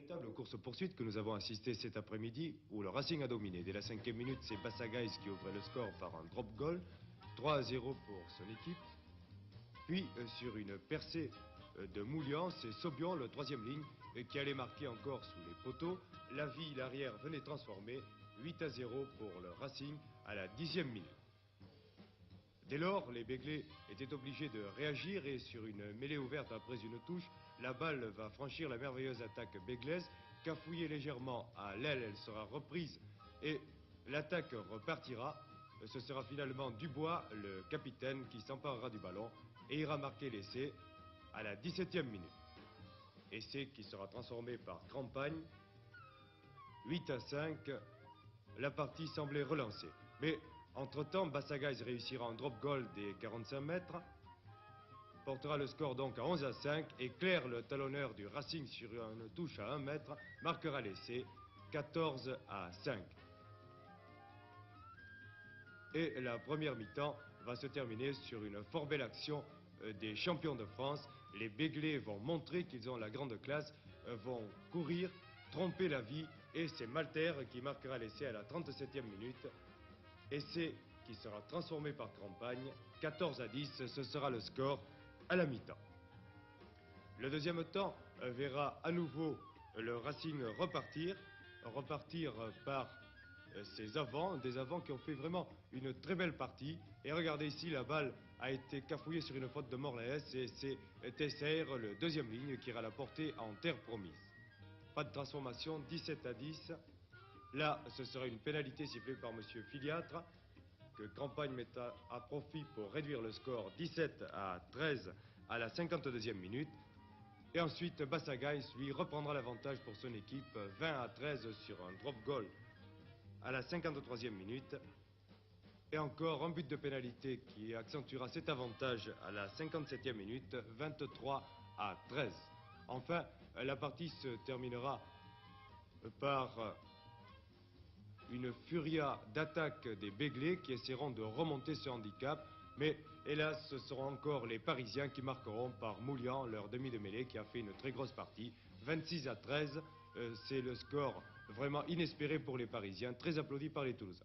Véritable course-poursuite que nous avons assisté cet après-midi, où le Racing a dominé. Dès la 5e minute, c'est Bassagaïs qui ouvrait le score par un drop goal, 3-0 pour son équipe. Puis, sur une percée de Moulian, c'est Sobion, le 3e ligne, qui allait marquer encore sous les poteaux. Lavie, l'arrière, venait transformer, 8-0 pour le Racing à la 10e minute. Dès lors, les Béglés étaient obligés de réagir et sur une mêlée ouverte après une touche, la balle va franchir la merveilleuse attaque béglaise. Cafouillée légèrement à l'aile, elle sera reprise et l'attaque repartira. Ce sera finalement Dubois, le capitaine, qui s'emparera du ballon et ira marquer l'essai à la 17e minute. Essai qui sera transformé par Campagne. 8-5, la partie semblait relancée. Mais entre-temps, Bassagaïs réussira un drop goal des 45 mètres, portera le score donc à 11-5, et Claire, le talonneur du Racing sur une touche à 1 mètre, marquera l'essai, 14-5. Et la première mi-temps va se terminer sur une fort belle action des champions de France. Les Béglés vont montrer qu'ils ont la grande classe, vont courir, tromper Lavie, et c'est Malter qui marquera l'essai à la 37e minute. Essai qui sera transformé par Campagne, 14-10, ce sera le score à la mi-temps. Le deuxième temps verra à nouveau le Racing repartir par ses avants, des avants qui ont fait vraiment une très belle partie. Et regardez ici, la balle a été cafouillée sur une faute de Morlaes et c'est Tesser, le 2e ligne, qui ira la porter en terre promise. Pas de transformation, 17-10. Là, ce sera une pénalité sifflée par M. Filiatre, que Campagne met à profit pour réduire le score 17-13 à la 52e minute. Et ensuite, Bassagaïs, lui, reprendra l'avantage pour son équipe, 20-13 sur un drop goal à la 53e minute. Et encore un but de pénalité qui accentuera cet avantage à la 57e minute, 23-13. Enfin, la partie se terminera par une furia d'attaque des Béglés qui essaieront de remonter ce handicap. Mais hélas, ce seront encore les Parisiens qui marqueront par Moulian, leur demi de mêlée, qui a fait une très grosse partie. 26-13, c'est le score vraiment inespéré pour les Parisiens, très applaudi par les Toulousains.